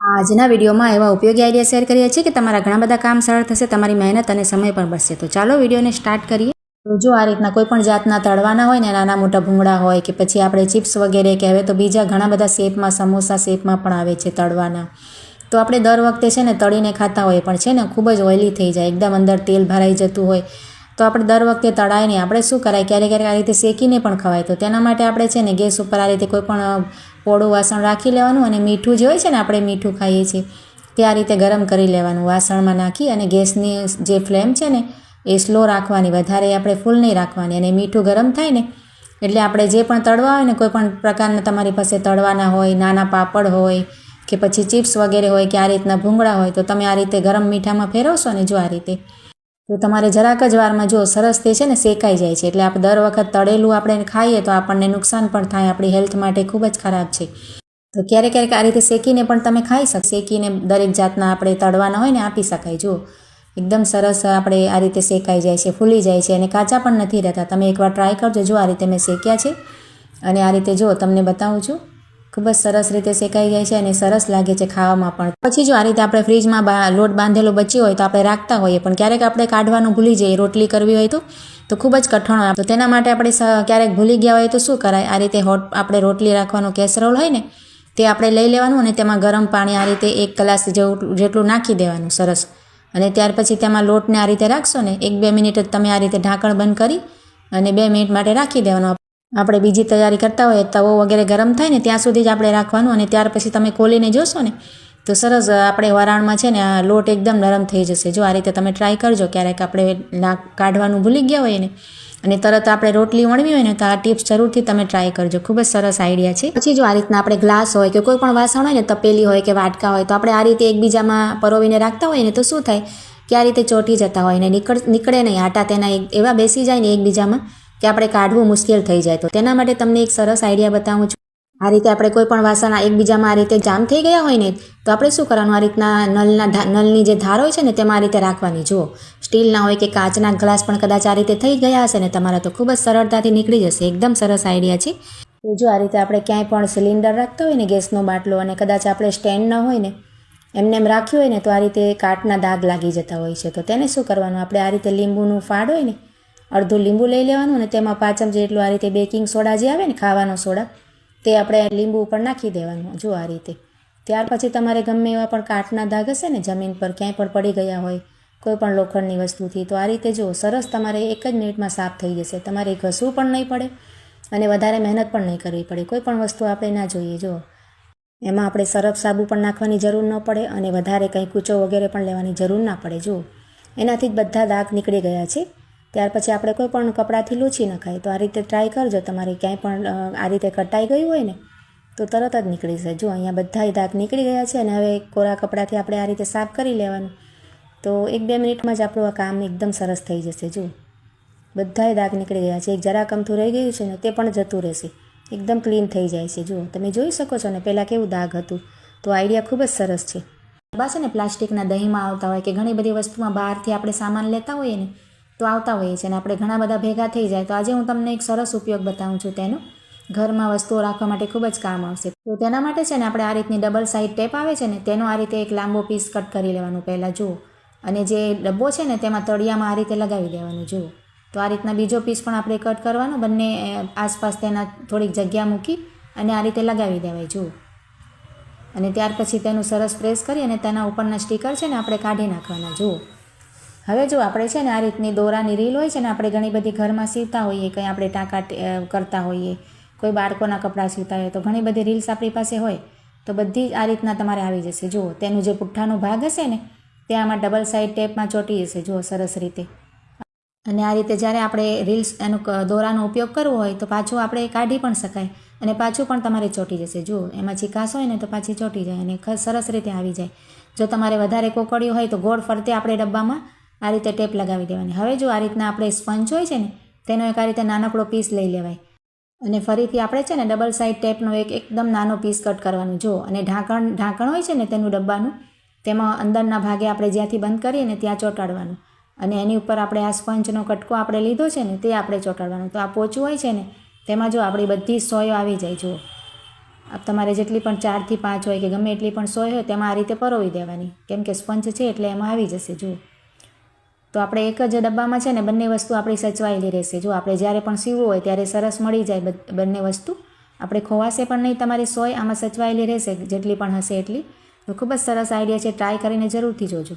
આજના વિડીયોમાં એવા ઉપયોગી આઈડિયા શેર કરીએ છીએ કે તમારા ઘણા બધા કામ સરળ થશે, તમારી મહેનત અને સમય પણ બચશે। તો ચાલો વિડીયોને સ્ટાર્ટ કરીએ। તો જો આ રીતના કોઈ પણ જાતના તળવાના હોય ને, નાના મોટા ભૂંગળા હોય કે પછી આપણે ચિપ્સ વગેરે કે હવે તો બીજા ઘણા બધા શેપમાં, સમોસા શેપમાં પણ આવે છે તળવાના। તો આપણે દર વખતે છે ને તળીને ખાતા હોઈએ પણ છે ને ખૂબ જ ઓઇલી થઈ જાય, એકદમ અંદર તેલ ભરાઈ જતું હોય। તો આપણે દર વખતે તળાય નહીં, આપણે શું કરાય ક્યારેક ક્યારેક આ રીતે શેકીને પણ ખવાય। તો તેના માટે આપણે છે ને ગેસ ઉપર આ રીતે કોઈ પણ પોળું વાસણ રાખી લેવાનું અને મીઠું જે હોય છે ને, આપણે મીઠું ખાઈએ છીએ તે આ રીતે ગરમ કરી લેવાનું, વાસણમાં નાખી અને ગેસની જે ફ્લેમ છે ને એ સ્લો રાખવાની, વધારે આપણે ફૂલ નહીં રાખવાની। અને મીઠું ગરમ થાય ને એટલે આપણે જે પણ તળવા હોય ને, કોઈ પણ પ્રકારના તમારી પાસે તળવાના હોય, નાના પાપડ હોય કે પછી ચિપ્સ વગેરે હોય કે આ રીતના ભૂંગળા હોય, તો તમે આ રીતે ગરમ મીઠામાં ફેરવશો ને જો આ રીતે, તો તમારે જરાક જ વારમાં જો સરસ તે છે ને શેકાઈ જાય છે। એટલે આપણે દર વખત તળેલું આપણે ખાઈએ તો આપણને નુકસાન પણ થાય, આપણી હેલ્થ માટે ખૂબ જ ખરાબ છે। તો ક્યારેક ક્યારેક આ રીતે શેકીને પણ તમે ખાઈ શકો, શેકીને દરેક જાતના આપણે તળવાના હોય ને આપી શકાય। જો એકદમ સરસ આપણે આ રીતે શેકાઈ જાય છે, ફૂલી જાય છે અને કાચા પણ નથી રહેતા। તમે એકવાર ટ્રાય કરજો। જો આ રીતે મેં શેક્યા છે અને આ રીતે જો તમને બતાવું છું, ખૂબ જ સરસ રીતે શેકાઈ જાય છે અને સરસ લાગે છે ખાવામાં પણ। પછી જો આ રીતે આપણે ફ્રીજમાં લોટ બાંધેલો બચ્યો હોય તો આપણે રાખતા હોઈએ, પણ ક્યારેક આપણે કાઢવાનું ભૂલી જઈએ, રોટલી કરવી હોય તો ખૂબ જ કઠણ હોય। તો તેના માટે આપણે ક્યારેક ભૂલી ગયા હોય તો શું કરાય, આ રીતે આપણે રોટલી રાખવાનો કેસરોલ હોય ને તે આપણે લઈ લેવાનું અને તેમાં ગરમ પાણી આ રીતે 1 ગ્લાસ જેટલું નાખી દેવાનું સરસ। અને ત્યાર પછી તેમાં લોટને આ રીતે રાખશો ને 1-2 મિનિટ જ તમે આ રીતે ઢાંકણ બંધ કરી અને 2 મિનિટ માટે રાખી દેવાનું। આપણે બીજી તૈયારી કરતા હોઈએ, તવો વગેરે ગરમ થાય ને ત્યાં સુધી જ આપણે રાખવાનું અને ત્યાર પછી તમે ખોલીને જોશો ને તો સરસ આપણે વરાણમાં છે ને આ લોટ એકદમ નરમ થઈ જશે। જો આ રીતે તમે ટ્રાય કરજો। ક્યારેક આપણે કાઢવાનું ભૂલી ગયા હોય ને અને તરત આપણે રોટલી વણવી હોય ને તો આ ટિપ્સ જરૂરથી તમે ટ્રાય કરજો, ખૂબ જ સરસ આઈડિયા છે। પછી જો આ રીતના આપણે ગ્લાસ હોય કે કોઈ પણ વાસણ હોય ને, તપેલી હોય કે વાટકા હોય, તો આપણે આ રીતે એકબીજામાં પરોવીને રાખતા હોય ને તો શું થાય કે આ રીતે ચોંટી જતા હોય ને નીકળે નહીં, આટા તેના એવા બેસી જાય ને એકબીજામાં કે આપણે કાઢવું મુશ્કેલ થઈ જાય। તો તેના માટે તમને એક સરસ આઈડિયા બતાવું છું। આ રીતે આપણે કોઈ પણ વાસણ એકબીજામાં આ રીતે જામ થઈ ગયા હોય ને તો આપણે શું કરવાનું, આ રીતના નળની જે ધાર હોય છે ને તેમાં આ રીતે રાખવાની। જુઓ સ્ટીલના હોય કે કાચના ગ્લાસ પણ કદાચ આ રીતે થઈ ગયા હશે ને તમારા, તો ખૂબ જ સરળતાથી નીકળી જશે। એકદમ સરસ આઈડિયા છે। તો જો આ રીતે આપણે ક્યાંય પણ સિલિન્ડર રાખતા હોય ને, ગેસનો બાટલો, અને કદાચ આપણે સ્ટેન્ડ ન હોય ને એમને એમ રાખ્યું હોય ને તો આ રીતે કાટના દાગ લાગી જતા હોય છે। તો તેને શું કરવાનું, આપણે આ રીતે લીંબુનું ફાડ હોય ને, અડધું લીંબુ લઈ લેવાનું અને તેમાં 5 ચમચી જેટલું આ રીતે બેકિંગ સોડા જે આવે ને, ખાવાનો સોડા, તે આપણે લીંબુ ઉપર નાખી દેવાનું। જો આ રીતે ત્યાર પછી તમારે ગમે એવા પણ કાટના દાગ હશે ને જમીન પર ક્યાંય પણ પડી ગયા હોય કોઈ પણ લોખંડની વસ્તુથી, તો આ રીતે જો સરસ તમારે 1 જ મિનિટમાં સાફ થઈ જશે। તમારે ઘસવું પણ નહીં પડે અને વધારે મહેનત પણ નહીં કરવી પડે। કોઈ પણ વસ્તુ આપણે ના જોઈએ, જો એમાં આપણે સરફ સાબુ પણ નાખવાની જરૂર ન પડે અને વધારે કંઈ કૂચો વગેરે પણ લેવાની જરૂર ના પડે। જો એનાથી જ બધા દાગ નીકળી ગયા છે। ત્યાર પછી આપણે કોઈ પણ કપડાથી લૂછી નખાય। તો આ રીતે ટ્રાય કરજો। તમારે ક્યાંય પણ આ રીતે કટાઈ ગયું હોય ને તો તરત જ નીકળી જાય। જો અહીંયા બધા દાગ નીકળી ગયા છે અને હવે કોરા કપડાથી આપણે આ રીતે સાફ કરી લેવાનું, તો 1-2 મિનિટમાં જ આપણું આ કામ એકદમ સરસ થઈ જશે। જો બધાય દાગ નીકળી ગયા છે, એક જરા કમથું રહી ગયું છે ને તે પણ જતું રહેશે, એકદમ ક્લીન થઈ જાય છે। જુઓ તમે જોઈ શકો છો ને પહેલાં કેવું દાગ હતું। તો આઈડિયા ખૂબ જ સરસ છે। ડબ્બા છે ને પ્લાસ્ટિકના દહીંમાં આવતા હોય કે ઘણી બધી વસ્તુમાં બહારથી આપણે સામાન લેતા હોઈએ ને તો આવતા હોઈએ છીએ અને આપણે ઘણા બધા ભેગા થઈ જાય। તો આજે હું તમને એક સરસ ઉપયોગ બતાવું છું તેનો, ઘરમાં વસ્તુઓ રાખવા માટે ખૂબ જ કામ આવશે। તો તેના માટે છે ને આપણે આ રીતની ડબલ સાઇડ ટેપ આવે છે ને તેનો આ રીતે એક લાંબો પીસ કટ કરી લેવાનું પહેલાં, જુઓ, અને જે ડબ્બો છે ને તેમાં તળિયામાં આ રીતે લગાવી દેવાનું। જુઓ તો આ રીતના બીજો પીસ પણ આપણે કટ કરવાનો, બંને આસપાસ તેના થોડીક જગ્યા મૂકી અને આ રીતે લગાવી દેવાય। જુઓ અને ત્યાર પછી તેનું સરસ પ્રેસ કરી અને તેના ઉપરના સ્ટીકર છે ને આપણે કાઢી નાખવાના। જુઓ હવે જો આપણે છે ને આ રીતની દોરાની રીલ હોય છે ને, આપણે ઘણી બધી ઘરમાં સીવતા હોઈએ, કંઈ આપણે ટાંકા કરતા હોઈએ, કોઈ બાળકોના કપડાં સીવતા હોય તો ઘણી બધી રીલ્સ આપણી પાસે હોય, તો બધી જ આ રીતના તમારે આવી જશે। જુઓ તેનું જે પુઠ્ઠાનો ભાગ હશે ને તે આમાં ડબલ સાઇડ ટેપમાં ચોંટી જશે। જુઓ સરસ રીતે, અને આ રીતે જ્યારે આપણે રીલ્સ એનો દોરાનો ઉપયોગ કરવો હોય તો પાછું આપણે કાઢી પણ શકાય અને પાછું પણ તમારે ચોંટી જશે। જુઓ એમાં ચીકાશ હોય ને તો પાછી ચોંટી જાય અને સરસ રીતે આવી જાય। જો તમારે વધારે કોકળ્યું હોય તો ગોળ ફરતે આપણે ડબ્બામાં આ રીતે ટેપ લગાવી દેવાની। હવે જો આ રીતના આપણે સ્પંચ હોય છે ને તેનો એક આ રીતે નાનકડો પીસ લઈ લેવાય અને ફરીથી આપણે છે ને ડબલ સાઇડ ટેપનો એકદમ નાનો પીસ કટ કરવાનું। જુઓ અને ઢાંકણ હોય છે ને તેનું ડબ્બાનું, તેમાં અંદરના ભાગે આપણે જ્યાંથી બંધ કરીએ ને ત્યાં ચોંટાડવાનું અને એની ઉપર આપણે આ સ્પંચનો કટકો આપણે લીધો છે ને તે આપણે ચોંટાડવાનો। તો આ પોચું હોય છે ને તેમાં જો આપણી બધી સોયો આવી જાય। જુઓ તમારે જેટલી પણ 4 થી 5 હોય કે ગમે એટલી પણ સોય હોય તેમાં આ રીતે પરોવી દેવાની, કેમ કે સ્પંજ છે એટલે એમાં આવી જશે. જુઓ તો આપણે એક જ ડબ્બામાં છે ને બંને વસ્તુ આપણી સચવાયેલી રહેશે. જો આપણે જ્યારે પણ સીવવું હોય ત્યારે સરસ મળી જાય બંને વસ્તુ, આપણે ખોવાશે પણ નહીં, તમારી સોય આમાં સચવાયેલી રહેશે જેટલી પણ હશે એટલી. તો ખૂબ જ સરસ આઈડિયા છે, ટ્રાય કરીને જરૂરથી જોજો.